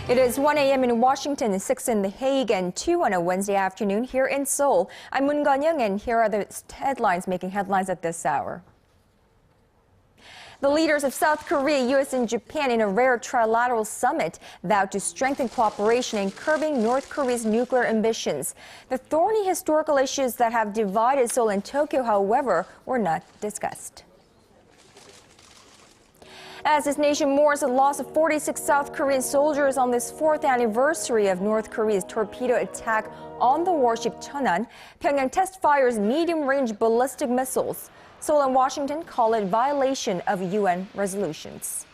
It is 1 a.m. in Washington, 6 in The Hague, and 2 on a Wednesday afternoon here in Seoul. I'm Moon Gun-young, and here are the headlines making headlines at this hour. The leaders of South Korea, U.S. and Japan in a rare trilateral summit vowed to strengthen cooperation in curbing North Korea's nuclear ambitions. The thorny historical issues that have divided Seoul and Tokyo, however, were not discussed. As this nation mourns the loss of 46 South Korean soldiers on this 4th anniversary of North Korea's torpedo attack on the warship Cheonan, Pyongyang test fires medium-range ballistic missiles. Seoul and Washington call it violation of UN resolutions.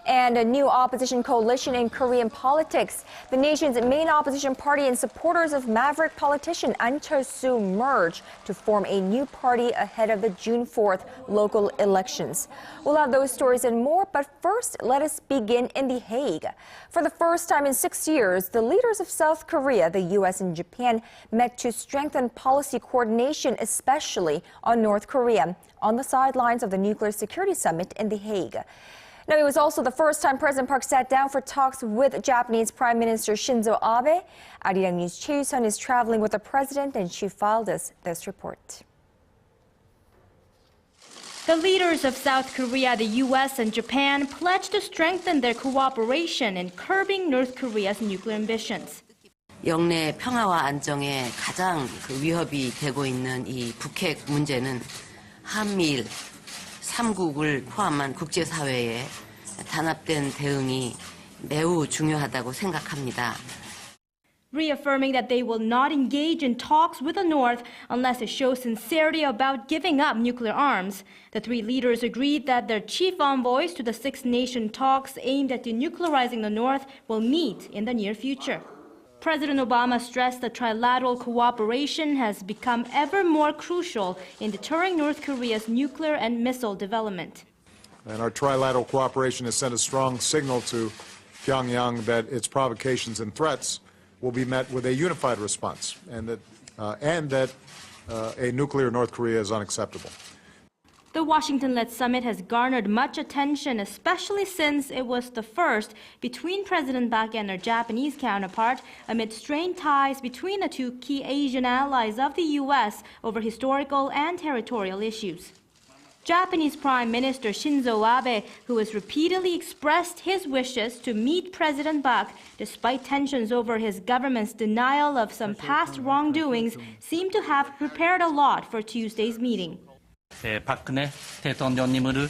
And a new opposition coalition in Korean politics. The nation's main opposition party and supporters of maverick politician An Cheol-soo merge to form a new party ahead of the June 4th local elections. We'll have those stories and more, but first, let us begin in The Hague. For the first time in 6 years, the leaders of South Korea, the U.S. and Japan met to strengthen policy coordination, especially on North Korea, on the sidelines of the Nuclear Security Summit in The Hague. Now, it was also the first time President Park sat down for talks with Japanese Prime Minister Shinzo Abe. ARIRANG News' Cheonan is traveling with the president, and she filed us this report. The leaders of South Korea, the U.S. and Japan pledged to strengthen their cooperation in curbing North Korea's nuclear ambitions. 영내 평화와 안정에 가장 위협이 되고 있는 이 북핵 문제는 한미일 3국을 포함한 국제사회의 단합된 대응이 매우 중요하다고 생각합니다. Reaffirming that they will not engage in talks with the North unless it shows sincerity about giving up nuclear arms, the three leaders agreed that their chief envoys to the six-nation talks aimed at denuclearizing the North will meet in the near future. President Obama stressed that trilateral cooperation has become ever more crucial in deterring North Korea's nuclear and missile development. And our trilateral cooperation has sent a strong signal to Pyongyang that its provocations and threats will be met with a unified response, and that a nuclear North Korea is unacceptable. The Washington-led summit has garnered much attention, especially since it was the first between President Park and their Japanese counterpart amid strained ties between the two key Asian allies of the U.S. over historical and territorial issues. Japanese Prime Minister Shinzo Abe, who has repeatedly expressed his wishes to meet President Park despite tensions over his government's denial of some past wrongdoings, seemed to have prepared a lot for Tuesday's meeting. 박근혜 대통령님을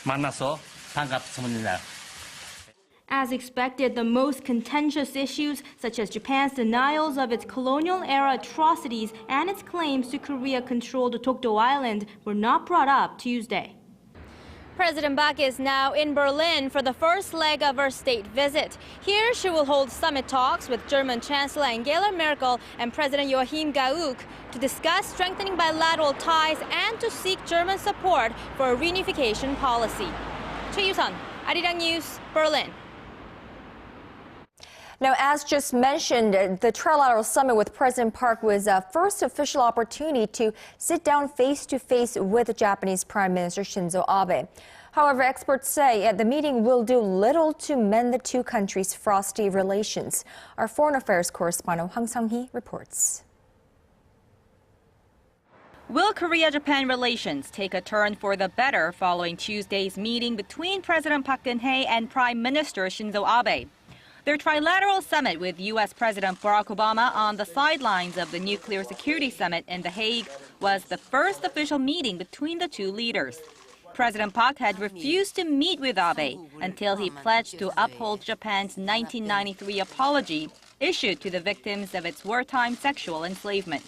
만나서 반갑습니다. As expected, the most contentious issues, such as Japan's denials of its colonial-era atrocities and its claims to Korea-controlled Dokdo Island, were not brought up Tuesday. President Park is now in Berlin for the first leg of her state visit. Here, she will hold summit talks with German Chancellor Angela Merkel and President Joachim Gauck to discuss strengthening bilateral ties and to seek German support for a reunification policy. Cheonan, ARIRANG News, Berlin. Now, as just mentioned, the trilateral summit with President Park was a first official opportunity to sit down face-to-face with Japanese Prime Minister Shinzo Abe. However, experts say the meeting will do little to mend the two countries' frosty relations. Our foreign affairs correspondent Hwang Sang-hee reports. Will Korea-Japan relations take a turn for the better following Tuesday's meeting between President Park Geun-hye and Prime Minister Shinzo Abe? Their trilateral summit with U.S. President Barack Obama on the sidelines of the Nuclear Security Summit in The Hague was the first official meeting between the two leaders. President Park had refused to meet with Abe until he pledged to uphold Japan's 1993 apology issued to the victims of its wartime sexual enslavement.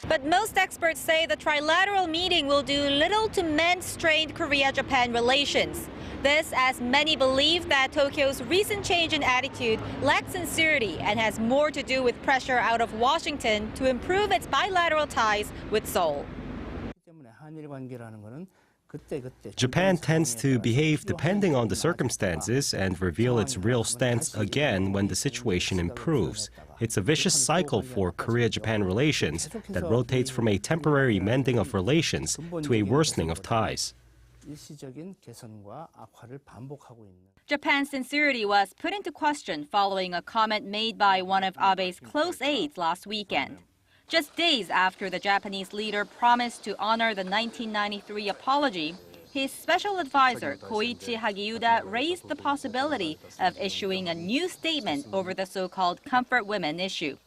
But most experts say the trilateral meeting will do little to mend strained Korea-Japan relations. This, as many believe that Tokyo's recent change in attitude lacks sincerity and has more to do with pressure out of Washington to improve its bilateral ties with Seoul. Japan tends to behave depending on the circumstances and reveal its real stance again when the situation improves. It's a vicious cycle for Korea-Japan relations that rotates from a temporary mending of relations to a worsening of ties. Japan's sincerity was put into question following a comment made by one of Abe's close aides last weekend. Just days after the Japanese leader promised to honor the 1993 apology, his special advisor, Koichi Hagiuda, raised the possibility of issuing a new statement over the so-called comfort women issue.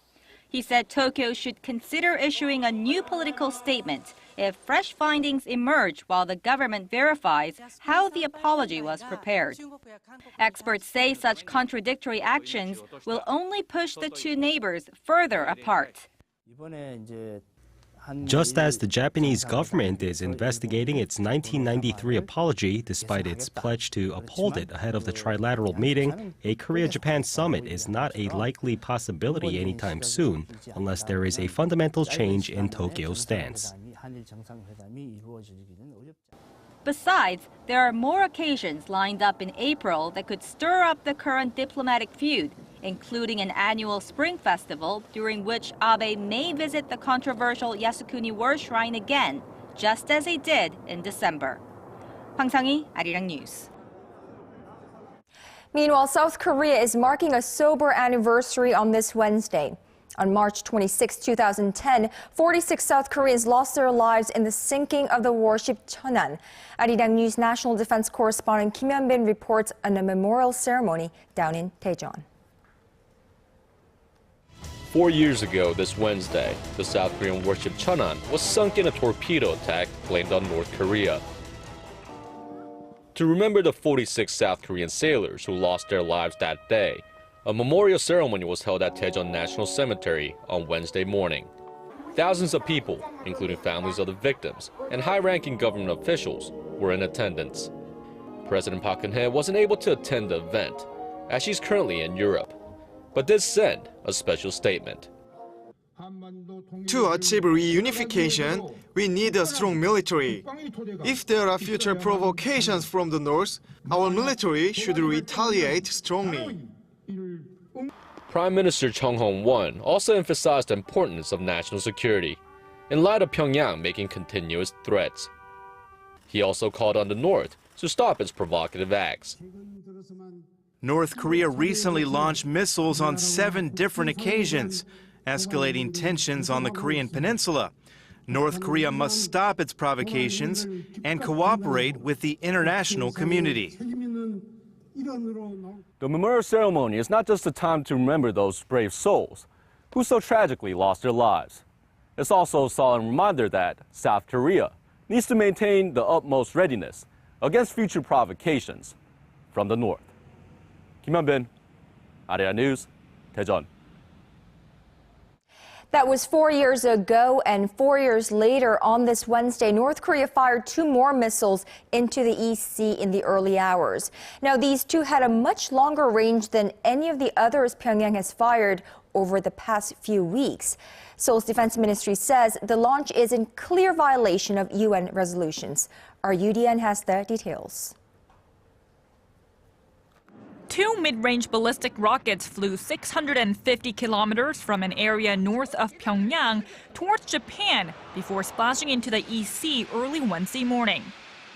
He said Tokyo should consider issuing a new political statement if fresh findings emerge while the government verifies how the apology was prepared. Experts say such contradictory actions will only push the two neighbors further apart. Just as the Japanese government is investigating its 1993 apology despite its pledge to uphold it ahead of the trilateral meeting, a Korea-Japan summit is not a likely possibility anytime soon unless there is a fundamental change in Tokyo's stance. Besides, there are more occasions lined up in April that could stir up the current diplomatic feud, including an annual spring festival during which Abe may visit the controversial Yasukuni War Shrine again, just as he did in December. Hwang Sang-hee, ARIRANG News. Meanwhile, South Korea is marking a sober anniversary on this Wednesday. On March 26, 2010, 46 South Koreans lost their lives in the sinking of the warship Cheonan. ARIRANG News national defense correspondent Kim Hyun-bin reports on a memorial ceremony down in Daejeon. 4 years ago this Wednesday, the South Korean warship Cheonan was sunk in a torpedo attack blamed on North Korea. To remember the 46 South Korean sailors who lost their lives that day, a memorial ceremony was held at Daejeon National Cemetery on Wednesday morning. Thousands of people, including families of the victims and high-ranking government officials, were in attendance. President Park Geun-hye wasn't able to attend the event, as she's currently in Europe, but did send a special statement. To achieve reunification, we need a strong military. If there are future provocations from the north, our military should retaliate strongly. Prime Minister Chung Hong-won also emphasized the importance of national security in light of Pyongyang making continuous threats. He also called on the North to stop its provocative acts. North Korea recently launched missiles on 7 different occasions, escalating tensions on the Korean peninsula. North Korea must stop its provocations and cooperate with the international community. The memorial ceremony is not just a time to remember those brave souls who so tragically lost their lives. It's also a solemn reminder that South Korea needs to maintain the utmost readiness against future provocations from the North. Kim Hyun-bin, ARIRANG News, Daejeon. That was 4 years ago, and 4 years later on this Wednesday, North Korea fired 2 more missiles into the East Sea in the early hours. Now, these 2 had a much longer range than any of the others Pyongyang has fired over the past few weeks. Seoul's defense ministry says the launch is in clear violation of UN resolutions. Our UDN has the details. 2 mid-range ballistic rockets flew 650 kilometers from an area north of Pyongyang towards Japan before splashing into the East Sea early Wednesday morning.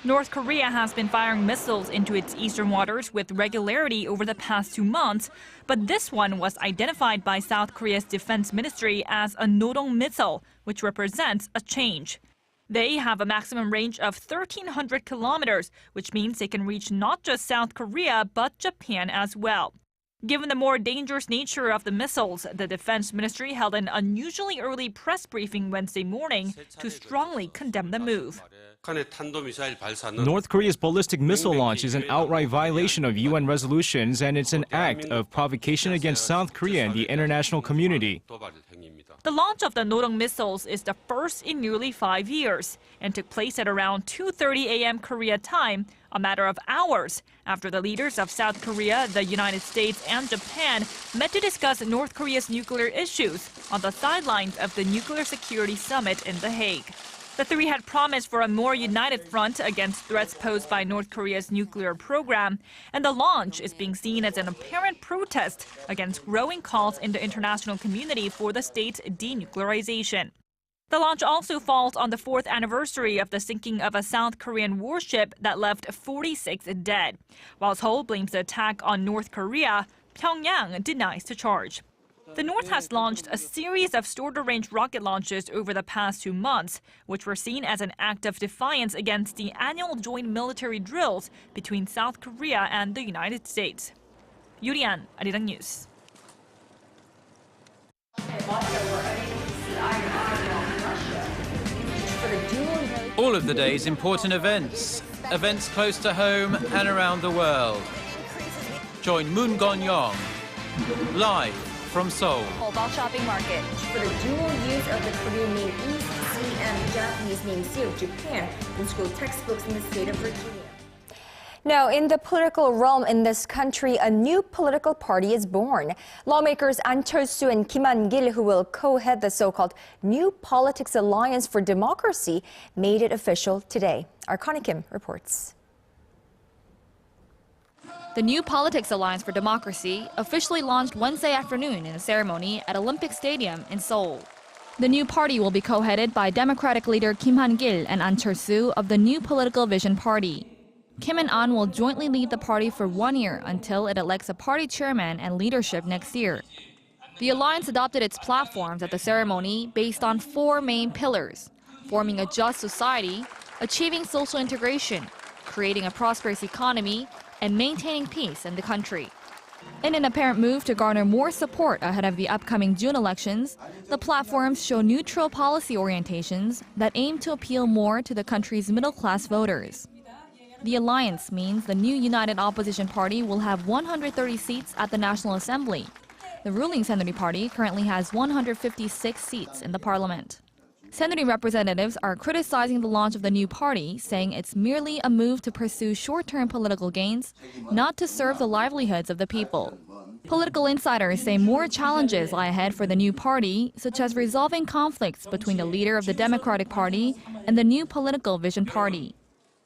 North Korea has been firing missiles into its eastern waters with regularity over the past 2 months, but this one was identified by South Korea's defense ministry as a Nodong missile, which represents a change. They have a maximum range of 1,300 kilometers, which means they can reach not just South Korea, but Japan as well. Given the more dangerous nature of the missiles, the defense ministry held an unusually early press briefing Wednesday morning to strongly condemn the move. North Korea's ballistic missile launch is an outright violation of UN resolutions, and it's an act of provocation against South Korea and the international community. The launch of the Nodong missiles is the first in nearly 5 years and took place at around 2:30 a.m. Korea time, a matter of hours after the leaders of South Korea, the United States, and Japan met to discuss North Korea's nuclear issues on the sidelines of the Nuclear Security Summit in The Hague. The 3 had promised for a more united front against threats posed by North Korea's nuclear program, and the launch is being seen as an apparent protest against growing calls in the international community for the state's denuclearization. The launch also falls on the 4th anniversary of the sinking of a South Korean warship that left 46 dead. While Seoul blames the attack on North Korea, Pyongyang denies the charge. The North has launched a series of shorter-range rocket launches over the past 2 months, which were seen as an act of defiance against the annual joint military drills between South Korea and the United States. Yurian, ARIRANG News. All of the day's important events close to home and around the world. Join Moon Gon-yong live from Seoul. Mobile shopping market for the dual use of the Korean name East Sea and Japanese name Sea of Japan in school textbooks in the state of Virginia. Now, in the political realm in this country, a new political party is born. Lawmakers An Chol-soo and Kim Hyun-bin, who will co-head the so-called New Politics Alliance for Democracy, made it official today. Our Connie Kim reports. The New Politics Alliance for Democracy officially launched Wednesday afternoon in a ceremony at Olympic Stadium in Seoul. The new party will be co-headed by Democratic leader Kim Hyun-bin and An Chol-soo of the New Political Vision Party. Kim and An will jointly lead the party for 1 year until it elects a party chairman and leadership next year. The alliance adopted its platforms at the ceremony based on 4 main pillars: forming a just society, achieving social integration, creating a prosperous economy, and maintaining peace in the country. In an apparent move to garner more support ahead of the upcoming June elections, the platforms show neutral policy orientations that aim to appeal more to the country's middle-class voters. The alliance means the new United Opposition Party will have 130 seats at the National Assembly. The ruling Saenuri Party currently has 156 seats in the parliament. Saenuri representatives are criticizing the launch of the new party, saying it's merely a move to pursue short-term political gains, not to serve the livelihoods of the people. Political insiders say more challenges lie ahead for the new party, such as resolving conflicts between the leader of the Democratic Party and the New Political Vision Party.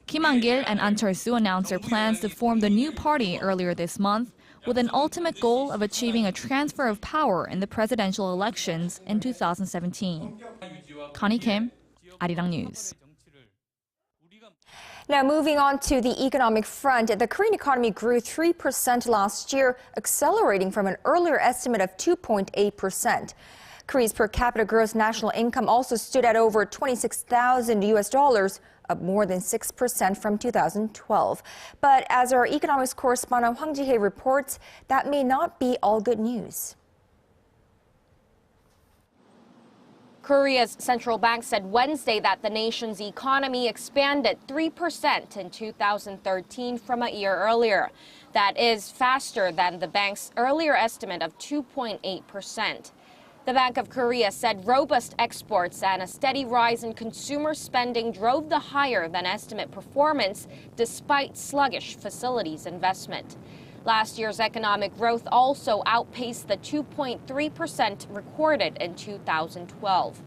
Kim Hyun-bin and An Chol-soo announced their plans to form the new party earlier this month, with an ultimate goal of achieving a transfer of power in the presidential elections in 2017. Connie Kim, ARIRANG News. Now, moving on to the economic front, the Korean economy grew 3% last year, accelerating from an earlier estimate of 2.8%. Korea's per capita gross national income also stood at over $26,000, up more than 6% from 2012. But as our economics correspondent Hwang Ji-hye reports, that may not be all good news. Korea's central bank said Wednesday that the nation's economy expanded 3% in 2013 from a year earlier. That is faster than the bank's earlier estimate of 2.8%. The Bank of Korea said robust exports and a steady rise in consumer spending drove the higher-than-estimate performance despite sluggish facilities investment. Last year's economic growth also outpaced the 2.3% recorded in 2012.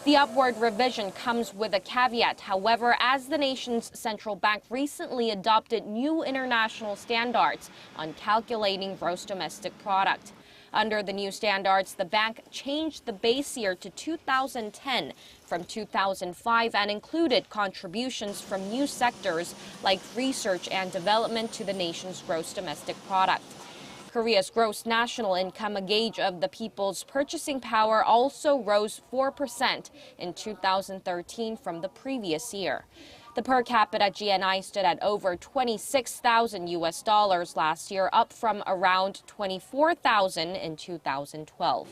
The upward revision comes with a caveat, however, as the nation's central bank recently adopted new international standards on calculating gross domestic product. Under the new standards, the bank changed the base year to 2010 from 2005 and included contributions from new sectors like research and development to the nation's gross domestic product. Korea's gross national income, a gauge of the people's purchasing power, also rose 4% in 2013 from the previous year. The per capita GNI stood at over $26,000 last year, up from around $24,000 in 2012.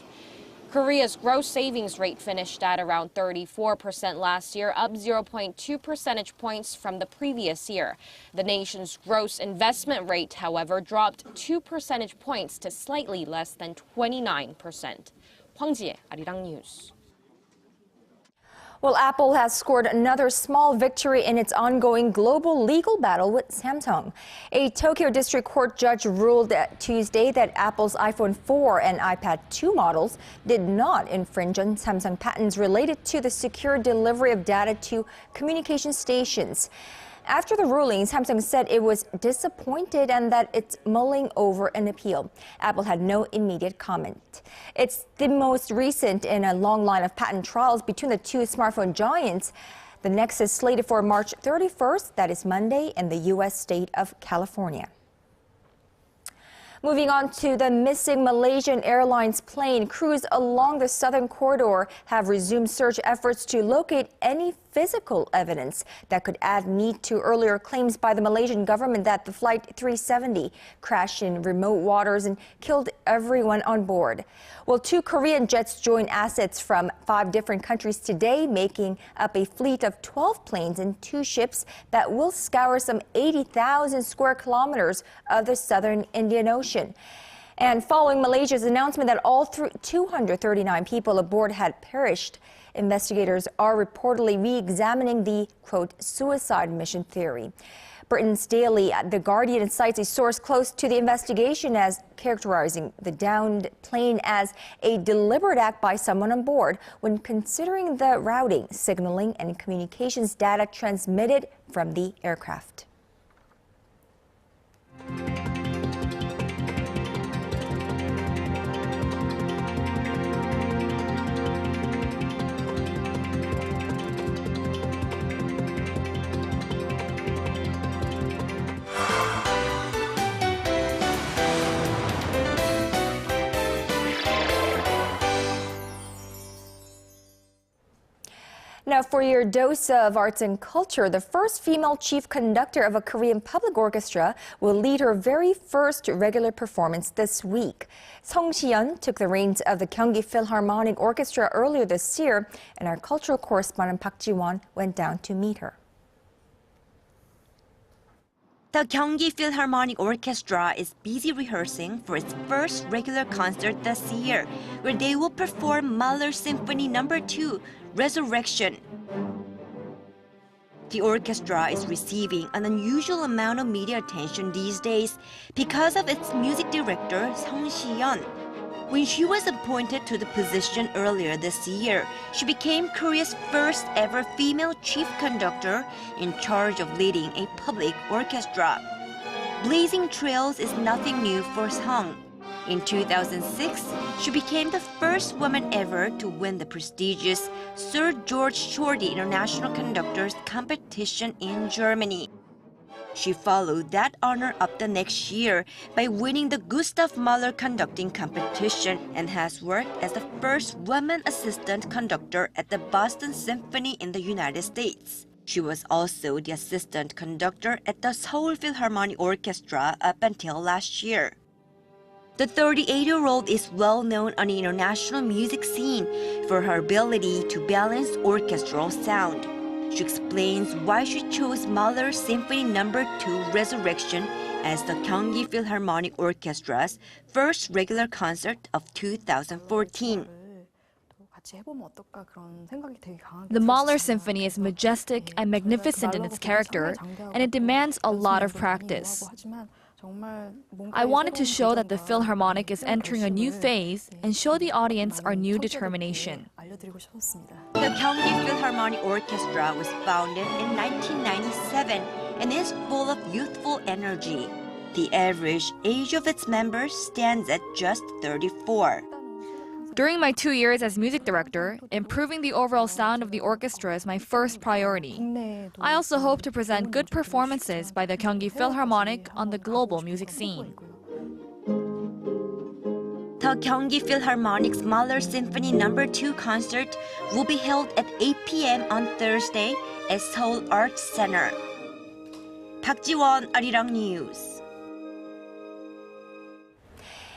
Korea's gross savings rate finished at around 34% last year, up 0.2 percentage points from the previous year. The nation's gross investment rate, however, dropped 2 percentage points to slightly less than 29%. Hwang Ji-hye, ARIRANG News. Well, Apple has scored another small victory in its ongoing global legal battle with Samsung. A Tokyo District Court judge ruled Tuesday that Apple's iPhone 4 and iPad 2 models did not infringe on Samsung patents related to the secure delivery of data to communication stations. After the ruling, Samsung said it was disappointed and that it's mulling over an appeal. Apple had no immediate comment. It's the most recent in a long line of patent trials between the two smartphone giants. The next is slated for March 31st, that is Monday, in the U.S. state of California. Moving on to the missing Malaysian Airlines plane, crews along the southern corridor have resumed search efforts to locate any physical evidence that could add meat to earlier claims by the Malaysian government that the Flight 370 crashed in remote waters and killed everyone on board. Well, 2 Korean jets joined assets from 5 different countries today, making up a fleet of 12 planes and 2 ships that will scour some 80,000 square kilometers of the southern Indian Ocean. And following Malaysia's announcement that all 239 people aboard had perished, investigators are reportedly re-examining the, quote, suicide mission theory. Britain's Daily The Guardian cites a source close to the investigation as characterizing the downed plane as a deliberate act by someone on board when considering the routing, signaling, and communications data transmitted from the aircraft. Now, for your dose of arts and culture, the first female chief conductor of a Korean public orchestra will lead her very first regular performance this week. Song Si-yeon took the reins of the Gyeonggi Philharmonic Orchestra earlier this year, and our cultural correspondent Park Ji-won went down to meet her. The Gyeonggi Philharmonic Orchestra is busy rehearsing for its first regular concert this year, where they will perform Mahler Symphony No. 2, Resurrection. The orchestra is receiving an unusual amount of media attention these days because of its music director, Song Si-yeon. When she was appointed to the position earlier this year, she became Korea's first ever female chief conductor in charge of leading a public orchestra. Blazing trails is nothing new for Song. In 2006, she became the first woman ever to win the prestigious Sir George Shorty International Conductors Competition in Germany. She followed that honor up the next year by winning the Gustav Mahler Conducting Competition and has worked as the first woman assistant conductor at the Boston Symphony in the United States. She was also the assistant conductor at the Seoul Philharmonic Orchestra up until last year. The 38-year-old is well known on the international music scene for her ability to balance orchestral sound. She explains why she chose Mahler Symphony No. 2 Resurrection as the Gyeonggi Philharmonic Orchestra's first regular concert of 2014. The Mahler Symphony is majestic and magnificent in its character, and it demands a lot of practice. I wanted to show that the Philharmonic is entering a new phase and show the audience our new determination. The Gyeonggi Philharmonic Orchestra was founded in 1997 and is full of youthful energy. The average age of its members stands at just 34. During my 2 years as music director, improving the overall sound of the orchestra is my first priority. I also hope to present good performances by the Gyeonggi Philharmonic on the global music scene. The Gyeonggi Philharmonic's Mahler Symphony No. 2 concert will be held at 8 p.m. on Thursday at Seoul Arts Center. Park Ji-won, ARIRANG News.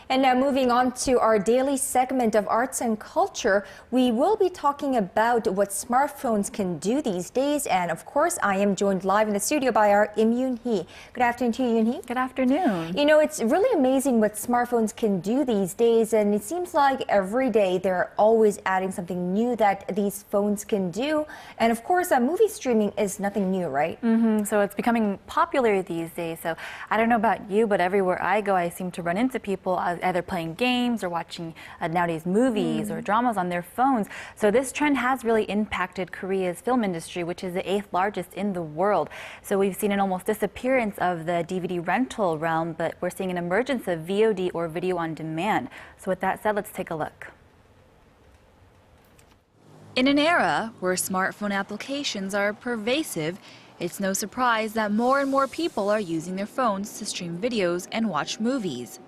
And now moving on to our daily segment of arts and culture, we will be talking about what smartphones can do these days. And of course, I am joined live in the studio by our Kim Hyun-bin. Good afternoon to you, Hyun-bin. Good afternoon. You know, it's really amazing what smartphones can do these days. And it seems like every day they're always adding something new that these phones can do. And of course, movie streaming is nothing new, right? So it's becoming popular these days. So I don't know about you, but everywhere I go, I seem to run into people either playing games or watching nowadays movies or dramas on their phones. So this trend has really impacted Korea's film industry, which is the 8th largest in the world. So we've seen an almost disappearance of the DVD rental realm, but we're seeing an emergence of VOD or video on demand. So with that said, let's take a look. In an era where smartphone applications are pervasive, it's no surprise that more and more people are using their phones to stream videos and watch movies.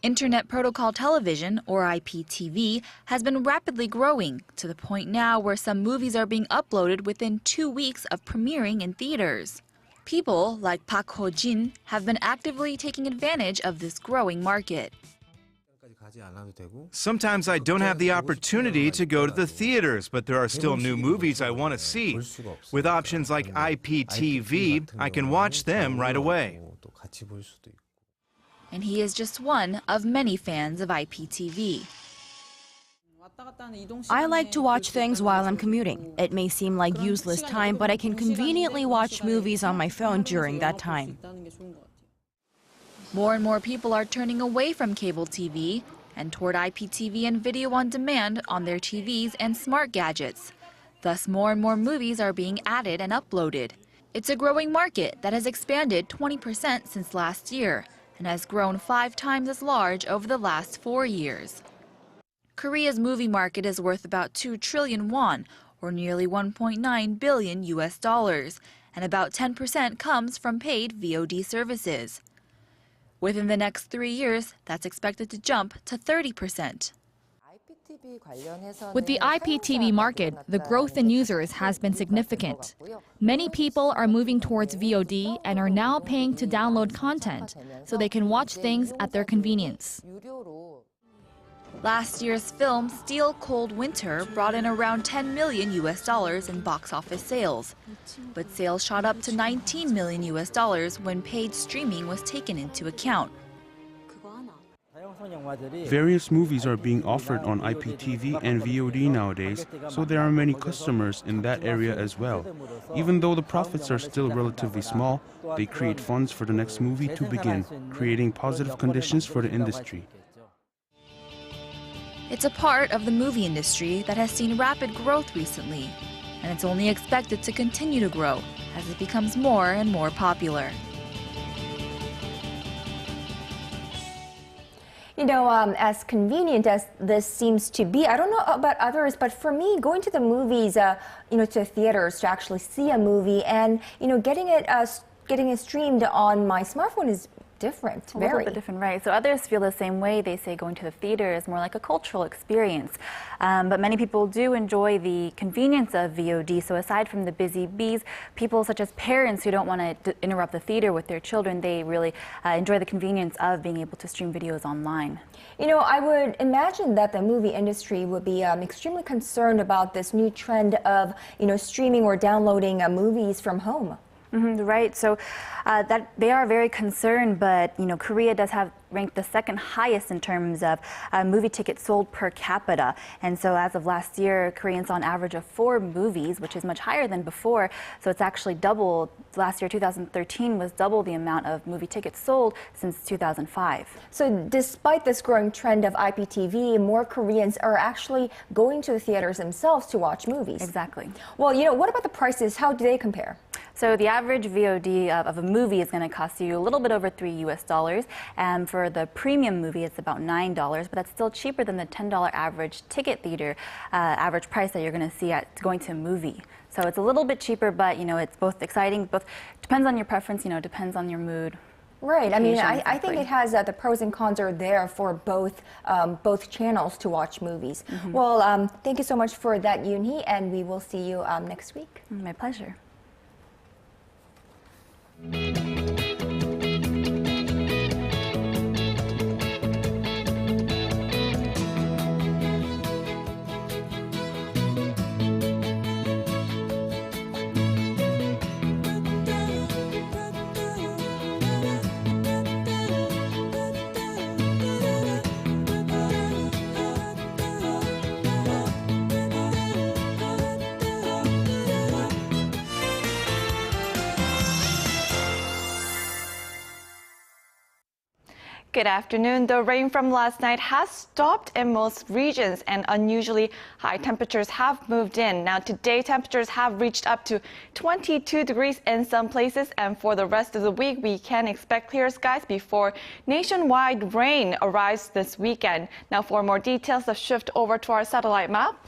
Internet Protocol Television, or IPTV, has been rapidly growing to the point now where some movies are being uploaded within 2 weeks of premiering in theaters. People like Park Geun-hye have been actively taking advantage of this growing market. Sometimes I don't have the opportunity to go to the theaters, but there are still new movies I want to see. With options like IPTV, I can watch them right away. And he is just one of many fans of IPTV. I like to watch things while I'm commuting. It may seem like useless time, but I can conveniently watch movies on my phone during that time. More and more people are turning away from cable TV and toward IPTV and video on demand on their TVs and smart gadgets. Thus, more and more movies are being added and uploaded. It's a growing market that has expanded 20% since last year and has grown 5 times as large over the last 4 years. Korea's movie market is worth about 2 trillion won, or nearly $1.9 billion US, and about 10% comes from paid VOD services. Within the next 3 years, that's expected to jump to 30%. With the IPTV market, the growth in users has been significant. Many people are moving towards VOD and are now paying to download content so they can watch things at their convenience. Last year's film Steel Cold Winter brought in around $10 million US in box office sales. But sales shot up to $19 million US when paid streaming was taken into account. Various movies are being offered on IPTV and VOD nowadays, so there are many customers in that area as well. Even though the profits are still relatively small, they create funds for the next movie to begin, creating positive conditions for the industry. It's a part of the movie industry that has seen rapid growth recently, and it's only expected to continue to grow as it becomes more and more popular. You know, as convenient as this seems to be, I don't know about others, but for me, going to the movies, to theaters to actually see a movie and, getting it streamed on my smartphone is different, a little bit different, right? So others feel the same way. They say going to the theater is more like a cultural experience. But many people do enjoy the convenience of VOD. So aside from the busy bees, people such as parents who don't want to interrupt the theater with their children, they really enjoy the convenience of being able to stream videos online. I would imagine that the movie industry would be extremely concerned about this new trend of, streaming or downloading movies from home. Right. So that they are very concerned, but Korea does have ranked the second highest in terms of movie tickets sold per capita. And so as of last year, Koreans saw an average of 4 movies, which is much higher than before. So it's actually double. Last year, 2013, was double the amount of movie tickets sold since 2005. So despite this growing trend of IPTV, more Koreans are actually going to the theaters themselves to watch movies. Exactly. Well, what about the prices? How do they compare? So the average VOD of a movie is going to cost you a little bit over $3 US. And for the premium movie, it's about $9, but that's still cheaper than the $10 average ticket theater average price that you're going to see at going to a movie. So it's a little bit cheaper, but it's both exciting. Both depends on your preference. Depends on your mood. Right. I mean, I think it has the pros and cons are there for both channels to watch movies. Well, thank you so much for that, Yoon-hee, and we will see you next week. My pleasure. Good afternoon. The rain from last night has stopped in most regions and unusually high temperatures have moved in. Now today temperatures have reached up to 22 degrees in some places, and for the rest of the week we can expect clear skies before nationwide rain arrives this weekend. Now for more details, let's shift over to our satellite map.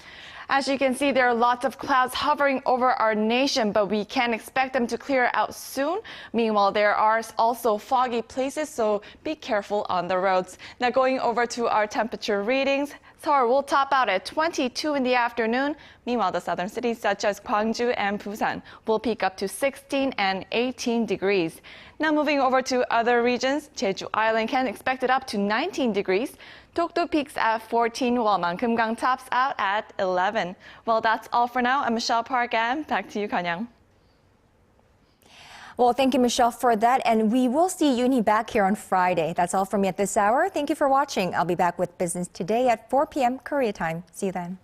As you can see, there are lots of clouds hovering over our nation, but we can expect them to clear out soon. Meanwhile, there are also foggy places, so be careful on the roads. Now going over to our temperature readings, Seoul will top out at 22 in the afternoon. Meanwhile, the southern cities such as Gwangju and Busan will peak up to 16 and 18 degrees. Now moving over to other regions, Jeju Island can expect it up to 19 degrees. Dokdo peaks at 14, while Mankumgang tops out at 11. Well, that's all for now. I'm Michelle Park, and back to you, Kanyang. Well, thank you, Michelle, for that. And we will see Yoon-hee back here on Friday. That's all from me at this hour. Thank you for watching. I'll be back with Business Today at 4 p.m. Korea time. See you then.